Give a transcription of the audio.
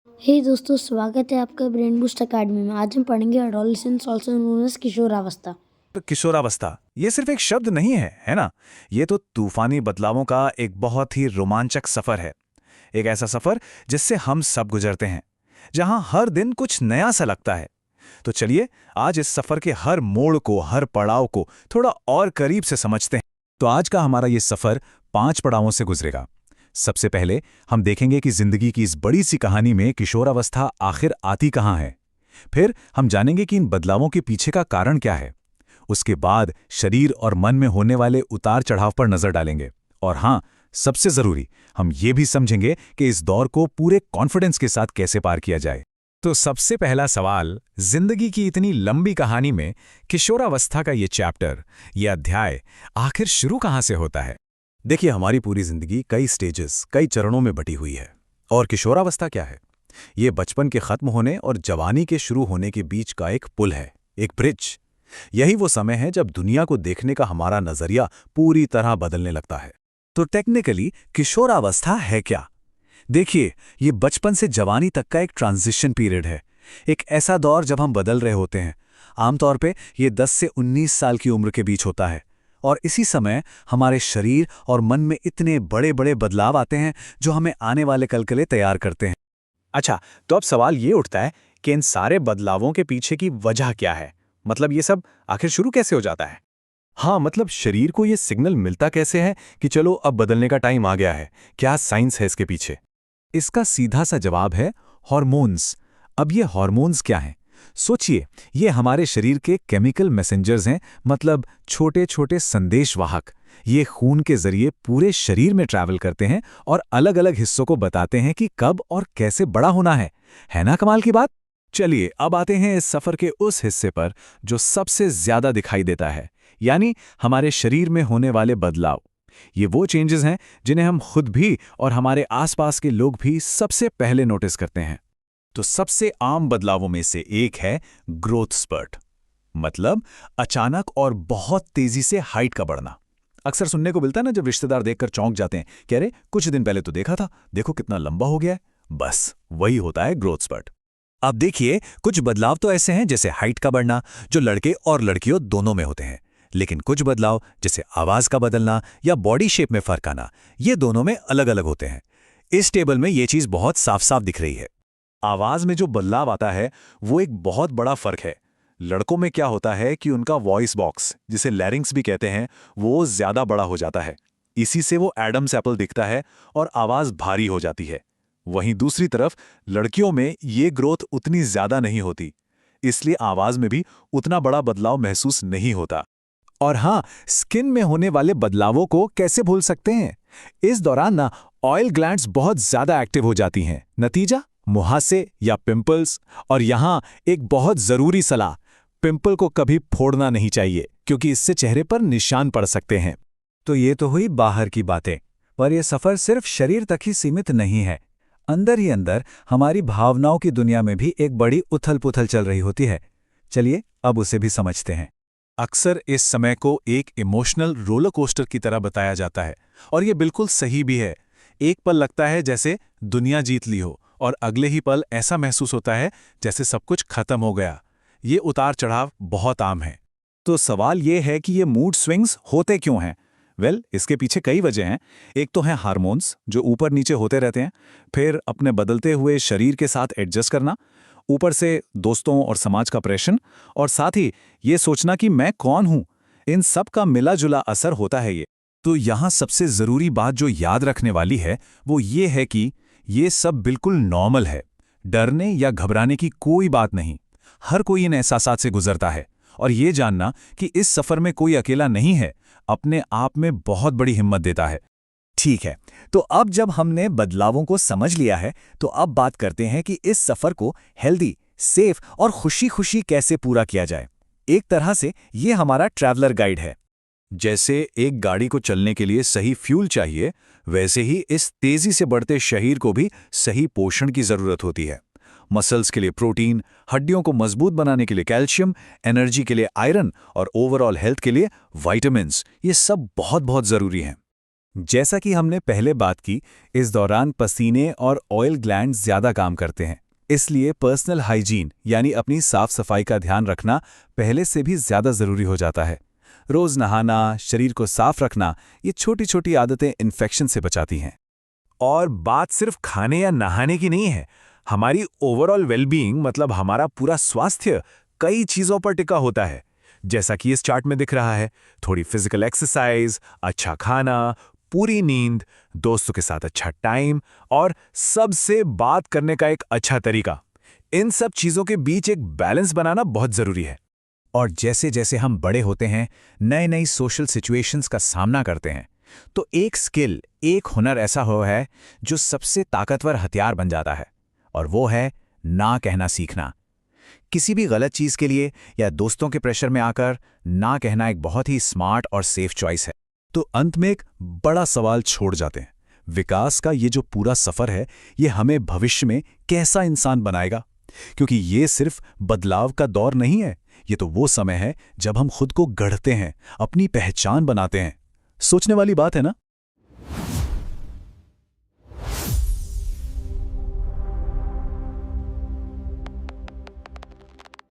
हे दोस्तों, स्वागत है आपका ब्रेन बूस्ट अकेडमी में। आज हम पढ़ेंगे एडोलेसेंस ऑल्सो नोन एज किशोरावस्था। तो किशोरावस्था ये सिर्फ एक शब्द नहीं है ना। ये तो तूफानी बदलावों का एक बहुत ही रोमांचक सफर है। एक ऐसा सफर जिससे हम सब गुजरते हैं, जहां हर दिन कुछ नया सा लगता है। तो चलिए आज इस सफर के हर मोड़ को, हर पड़ाव को थोड़ा और करीब से समझते हैं। तो आज का हमारा ये सफर 5 पड़ावों से गुजरेगा। सबसे पहले हम देखेंगे कि जिंदगी की इस बड़ी सी कहानी में किशोरावस्था आखिर आती कहाँ है। फिर हम जानेंगे कि इन बदलावों के पीछे का कारण क्या है। उसके बाद शरीर और मन में होने वाले उतार चढ़ाव पर नजर डालेंगे। और हाँ, सबसे जरूरी, हम ये भी समझेंगे कि इस दौर को पूरे कॉन्फिडेंस के साथ कैसे पार किया जाए। तो सबसे पहला सवाल, जिंदगी की इतनी लंबी कहानी में किशोरावस्था का ये चैप्टर, ये अध्याय आखिर शुरू कहाँ से होता है? देखिए, हमारी पूरी जिंदगी कई स्टेजेस, कई चरणों में बटी हुई है। और किशोरावस्था क्या है? ये बचपन के खत्म होने और जवानी के शुरू होने के बीच का एक पुल है, एक ब्रिज। यही वो समय है जब दुनिया को देखने का हमारा नजरिया पूरी तरह बदलने लगता है। तो टेक्निकली किशोरावस्था है क्या? देखिए, ये बचपन से जवानी तक का एक ट्रांजिशन पीरियड है। एक ऐसा दौर जब हम बदल रहे होते हैं। आमतौर पे ये 10 से 19 साल की उम्र के बीच होता है। और इसी समय हमारे शरीर और मन में इतने बड़े बड़े बदलाव आते हैं जो हमें आने वाले कल के लिए तैयार करते हैं। अच्छा, तो अब सवाल ये उठता है कि इन सारे बदलावों के पीछे की वजह क्या है? मतलब ये सब आखिर शुरू कैसे हो जाता है? हाँ, मतलब शरीर को ये सिग्नल मिलता कैसे है कि चलो अब बदलने का टाइम आ गया है? क्या साइंस है इसके पीछे? इसका सीधा सा जवाब है हॉर्मोन्स। अब ये हॉर्मोन्स क्या हैं? सोचिए, ये हमारे शरीर के केमिकल मैसेंजर्स हैं, मतलब छोटे छोटे संदेशवाहक। ये खून के जरिए पूरे शरीर में ट्रैवल करते हैं और अलग अलग हिस्सों को बताते हैं कि कब और कैसे बड़ा होना है ना कमाल की बात? चलिए अब आते हैं इस सफर के उस हिस्से पर जो सबसे ज्यादा दिखाई देता है, यानी हमारे शरीर में होने वाले बदलाव। ये वो चेंजेस हैं जिन्हें हम खुद भी और हमारे आसपास के लोग भी सबसे पहले नोटिस करते हैं। तो सबसे आम बदलावों में से एक है ग्रोथ स्पर्ट, मतलब अचानक और बहुत तेजी से हाइट का बढ़ना। अक्सर सुनने को मिलता है ना, जब रिश्तेदार देखकर चौंक जाते हैं, कह रहे कुछ दिन पहले तो देखा था, देखो कितना लंबा हो गया है। बस वही होता है ग्रोथ स्पर्ट। अब देखिए, कुछ बदलाव तो ऐसे हैं जैसे हाइट का बढ़ना, जो लड़के और लड़कियों दोनों में होते हैं। लेकिन कुछ बदलाव जैसे आवाज का बदलना या बॉडी शेप में फर्क आना, ये दोनों में अलग अलग होते हैं। इस टेबल में ये चीज बहुत साफ साफ दिख रही है। आवाज में जो बदलाव आता है वो एक बहुत बड़ा फर्क है। लड़कों में क्या होता है कि उनका वॉइस बॉक्स, जिसे लैरिंक्स भी कहते हैं, वो ज्यादा बड़ा हो जाता है। इसी से वो एडम्स एप्पल दिखता है और आवाज भारी हो जाती है। वहीं दूसरी तरफ लड़कियों में ये ग्रोथ उतनी ज्यादा नहीं होती, इसलिए आवाज में भी उतना बड़ा बदलाव महसूस नहीं होता। और हाँ, स्किन में होने वाले बदलावों को कैसे भूल सकते हैं? इस दौरान ना ऑयल ग्लैंड्स बहुत ज्यादा एक्टिव हो जाती हैं। नतीजा, मुहासे या पिंपल्स। और यहाँ एक बहुत जरूरी सलाह, पिंपल को कभी फोड़ना नहीं चाहिए, क्योंकि इससे चेहरे पर निशान पड़ सकते हैं। तो ये तो हुई बाहर की बातें, पर यह सफर सिर्फ शरीर तक ही सीमित नहीं है। अंदर ही अंदर हमारी भावनाओं की दुनिया में भी एक बड़ी उथल पुथल चल रही होती है। चलिए अब उसे भी समझते हैं। अक्सर इस समय को एक इमोशनल रोलर कोस्टर की तरह बताया जाता है, और ये बिल्कुल सही भी है। एक पल लगता है जैसे दुनिया जीत ली हो, और अगले ही पल ऐसा महसूस होता है जैसे सब कुछ खत्म हो गया। ये उतार चढ़ाव बहुत आम है। तो सवाल ये है कि ये मूड स्विंग्स होते क्यों हैं? इसके पीछे कई वजह हैं। एक तो है हार्मोन्स, जो ऊपर नीचे होते रहते हैं। फिर अपने बदलते हुए शरीर के साथ एडजस्ट करना। ऊपर से दोस्तों और समाज का प्रेशर। और साथ ही ये सोचना कि मैं कौन हूं। इन सब का मिला जुला असर होता है ये। तो यहां सबसे जरूरी बात जो याद रखने वाली है वो ये है कि ये सब बिल्कुल नॉर्मल है। डरने या घबराने की कोई बात नहीं। हर कोई इन एहसासात से गुजरता है। और ये जानना कि इस सफर में कोई अकेला नहीं है, अपने आप में बहुत बड़ी हिम्मत देता है। ठीक है, तो अब जब हमने बदलावों को समझ लिया है, तो अब बात करते हैं कि इस सफर को हेल्दी, सेफ और खुशी खुशी कैसे पूरा किया जाए। एक तरह से ये हमारा ट्रैवलर गाइड है। जैसे एक गाड़ी को चलने के लिए सही फ्यूल चाहिए, वैसे ही इस तेजी से बढ़ते शरीर को भी सही पोषण की जरूरत होती है। मसल्स के लिए प्रोटीन, हड्डियों को मजबूत बनाने के लिए कैल्शियम, एनर्जी के लिए आयरन और ओवरऑल हेल्थ के लिए विटामिन्स, ये सब बहुत बहुत जरूरी हैं। जैसा कि हमने पहले बात की, इस दौरान पसीने और ऑयल ग्लैंड ज्यादा काम करते हैं। इसलिए पर्सनल हाइजीन यानी अपनी साफ सफाई का ध्यान रखना पहले से भी ज्यादा जरूरी हो जाता है। रोज नहाना, शरीर को साफ रखना, ये छोटी छोटी आदतें इन्फेक्शन से बचाती हैं। और बात सिर्फ खाने या नहाने की नहीं है। हमारी ओवरऑल वेलबीइंग मतलब हमारा पूरा स्वास्थ्य कई चीजों पर टिका होता है। जैसा कि इस चार्ट में दिख रहा है, थोड़ी फिजिकल एक्सरसाइज, अच्छा खाना, पूरी नींद, दोस्तों के साथ अच्छा टाइम और सबसे बात करने का एक अच्छा तरीका। इन सब चीजों के बीच एक बैलेंस बनाना बहुत जरूरी है। और जैसे जैसे हम बड़े होते हैं, नए नई सोशल सिचुएशंस का सामना करते हैं, तो एक स्किल, एक हुनर ऐसा हो है जो सबसे ताकतवर हथियार बन जाता है, और वो है ना कहना सीखना। किसी भी गलत चीज के लिए या दोस्तों के प्रेशर में आकर ना कहना एक बहुत ही स्मार्ट और सेफ चॉइस है। तो अंत में एक बड़ा सवाल छोड़ जाते हैं। विकास का ये जो पूरा सफर है, ये हमें भविष्य में कैसा इंसान बनाएगा? क्योंकि ये सिर्फ बदलाव का दौर नहीं है, ये तो वो समय है जब हम खुद को गढ़ते हैं, अपनी पहचान बनाते हैं। सोचने वाली बात है ना?